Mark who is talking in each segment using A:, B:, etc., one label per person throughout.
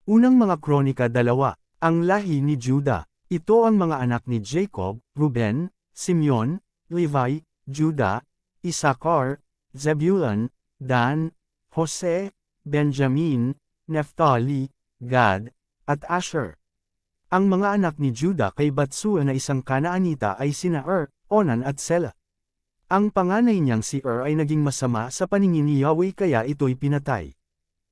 A: Unang mga Kronika 2, ang lahi ni Juda. Ito ang mga anak ni Jacob, Ruben, Simeon, Levi, Juda, Issachar, Zebulun, Dan, Jose, Benjamin, Naphtali, Gad, at Asher. Ang mga anak ni Juda kay Batsua na isang Kanaanita ay sina Onan at Sela. Ang panganay niyang si ay naging masama sa paningin ni Yahweh kaya ito'y pinatay.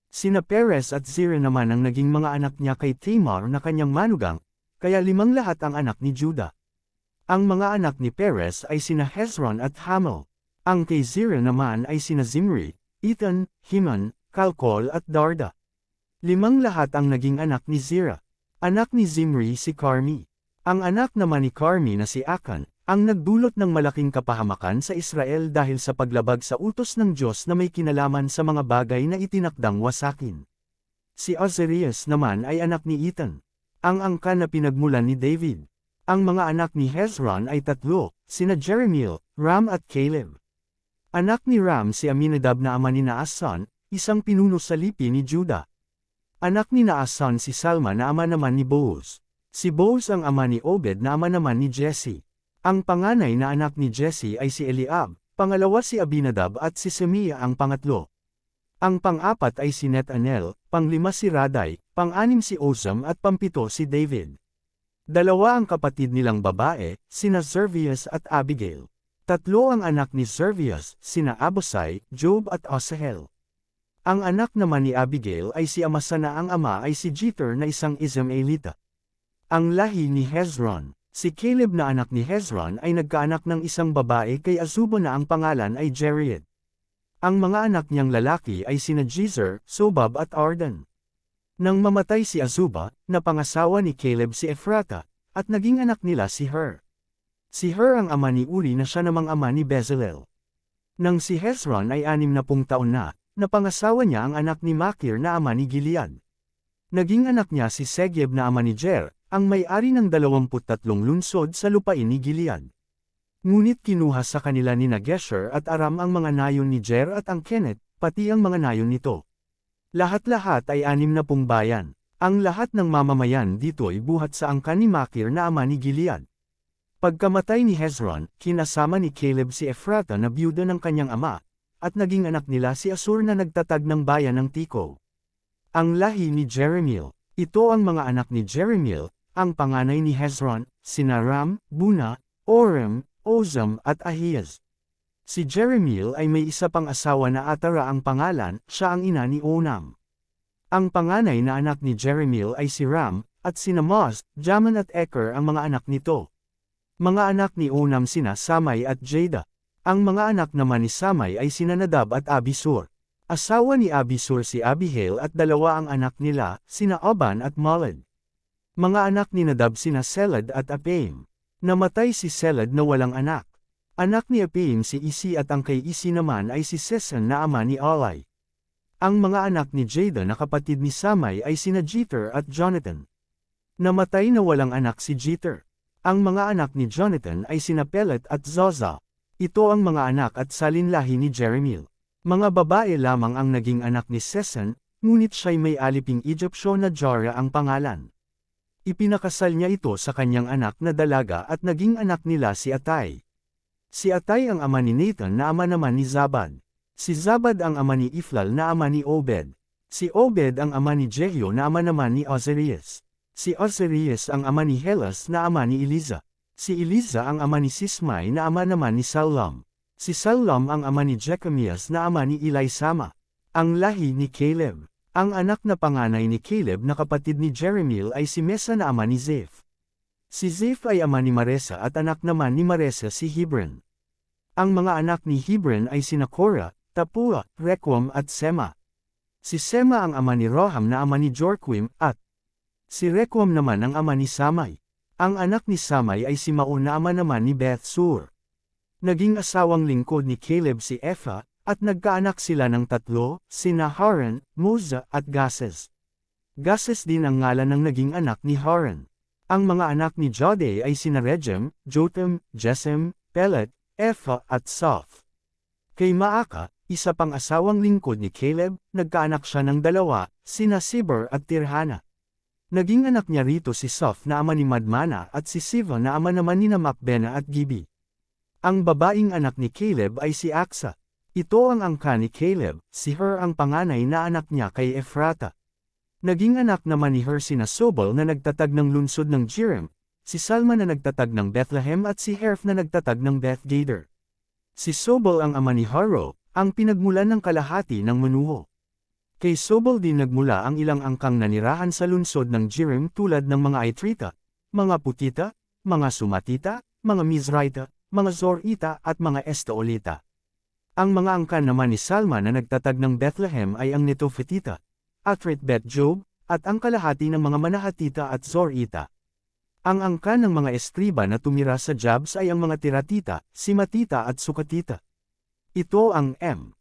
A: Sina Perez at Zerah naman ang naging mga anak niya kay Tamar na kanyang manugang, kaya 5 lahat ang anak ni Juda. Ang mga anak ni Perez ay sina Hezron at Hamel. Ang kay Zerah naman ay sina Zimri, Ethan, Heman, Calcol at Darda. 5 lahat ang naging anak ni Zerah. Anak ni Zimri si Carmi. Ang anak naman ni Carmi na si Akan, ang nagdulot ng malaking kapahamakan sa Israel dahil sa paglabag sa utos ng Diyos na may kinalaman sa mga bagay na itinakdang wasakin. Si Azarias naman ay anak ni Ethan, ang angkan na pinagmulan ni David. Ang mga anak ni Hezron ay 3, sina Jeremiel, Ram at Caleb. Anak ni Ram si Aminadab na ama ni Naason, isang pinuno sa lipi ni Juda. Anak ni Naason si Salma na ama naman ni Boaz. Si Boaz ang ama ni Obed na ama naman ni Jesse. Ang panganay na anak ni Jesse ay si Eliab, pangalawa si Abinadab at si Semia ang pangatlo. Ang pang-4 ay si Netanel, pang-5 si Raday, pang-6 si Ozam at pang-7 si David. 2 ang kapatid nilang babae, sina Zervias at Abigail. 3 ang anak ni Zervias, sina Abosai, Job at Asahel. Ang anak naman ni Abigail ay si Amasa na ang ama ay si Jeter na isang Ismaelita. Ang lahi ni Hezron. Si Caleb na anak ni Hezron ay nagkaanak ng isang babae kay Azuba na ang pangalan ay Jeriad. Ang mga anak niyang lalaki ay sina Jezer, Sobab at Ardan. Nang mamatay si Azuba, napangasawa ni Caleb si Ephrata, at naging anak nila si Hur. Si Hur ang ama ni Uri na siya namang ama ni Bezalel. Nang si Hezron ay 60 taon na, napangasawa niya ang anak ni Makir na ama ni Gilead. Naging anak niya si Segeb na ama ni Jer, ang may-ari ng 23 lungsod sa lupain ni Gilead. Ngunit kinuha sa kanila ni Gesher at Aram ang mga nayon ni Jer at ang Kenet, pati ang mga nayon nito. Lahat-lahat ay 60 bayan. Ang lahat ng mamamayan dito ay buhat sa angkan ni Makir na ama ni Gilead. Pagkamatay ni Hezron, kinasama ni Caleb si Ephrata na byuda ng kanyang ama, at naging anak nila si Asur na nagtatag ng bayan ng Tiko. Ang lahi ni Jeremiel. Ito ang mga anak ni Jeremiel, ang panganay ni Hezron, sina Ram, Buna, Orem, Ozam at Ahias. Si Jeremiel ay may isa pang asawa na Atara ang pangalan, siya ang ina ni Onam. Ang panganay na anak ni Jeremiel ay si Ram, at sina Moz, Jaman at Eker ang mga anak nito. Mga anak ni Onam sina Samay at Jada. Ang mga anak naman ni Samay ay sina Nadab at Abisur. Asawa ni Abisur si Abihail at 2 ang anak nila, sina Oban at Molad. Mga anak ni Nadab sina Selad at Apaim. Namatay si Selad na walang anak. Anak ni Apaim si Isi at ang kay Isi naman ay si Sesan na ama ni Alai. Ang mga anak ni Jada na kapatid ni Samay ay sina Jeter at Jonathan. Namatay na walang anak si Jeter. Ang mga anak ni Jonathan ay sina Pelet at Zoza. Ito ang mga anak at salinlahi ni Jeremiel. Mga babae lamang ang naging anak ni Sesan, ngunit siya'y may aliping Egyptyo na Jara ang pangalan. Ipinakasal niya ito sa kanyang anak na dalaga at naging anak nila si Atay. Si Atay ang ama ni Nathan na ama naman ni Zabad. Si Zabad ang ama ni Iflal na ama ni Obed. Si Obed ang ama ni Jehio na ama naman ni Azarias. Si Azarias ang ama ni Helas na ama ni Eliza. Si Eliza ang ama ni Sismai na ama naman ni Sallam. Si Sallam ang ama ni Jechamias na ama ni Elisama. Ang lahi ni Caleb. Ang anak na panganay ni Caleb na kapatid ni Jeremiel ay si Mesa na ama ni Zeph. Si Zeph ay ama ni Maresa at anak naman ni Maresa si Hebron. Ang mga anak ni Hebron ay sina Korah, Tapua, Requam at Sema. Si Sema ang ama ni Roham na ama ni Jorquim at si Requam naman ang ama ni Samay. Ang anak ni Samay ay si Maon na ama naman ni Beth-sur. Naging asawang lingkod ni Caleb si Epha, at nagkaanak sila ng 3, sina Haran, Moza at Gases. Gases din ang ngalan ng naging anak ni Haran. Ang mga anak ni Jode ay sina Regem, Jotam, Jesem, Pelet, Epha at Soph. Kay Maaka, isa pang asawang lingkod ni Caleb, nagkaanak siya ng 2, sina Sibur at Tirhana. Naging anak niya rito si Soph na ama ni Madmana at si Siva na ama naman ni Makbena at Gibi. Ang babaing anak ni Caleb ay si Aksa. Ito ang angka ni Caleb, si Hur ang panganay na anak niya kay Ephrata. Naging anak naman ni Hur sina Sobal na nagtatag ng lungsod ng Jerim, si Salma na nagtatag ng Bethlehem at si Herf na nagtatag ng Beth-Gader. Si Sobal ang ama ni Haro, ang pinagmulan ng kalahati ng Manuho. Kay Sobal din nagmula ang ilang angkang nanirahan sa lungsod ng Jerim tulad ng mga Aitrita, mga Putita, mga Sumatita, mga Mizraita, mga Zorita at mga Estaolita. Ang mga angkan naman ni Salma na nagtatag ng Bethlehem ay ang Netophatita, Atrit Bet Job, at ang kalahati ng mga Manahatita at Zorita. Ang angkan ng mga estriba na tumira sa Jabs ay ang mga Tiratita, Simatita at Sukatita. Ito ang M.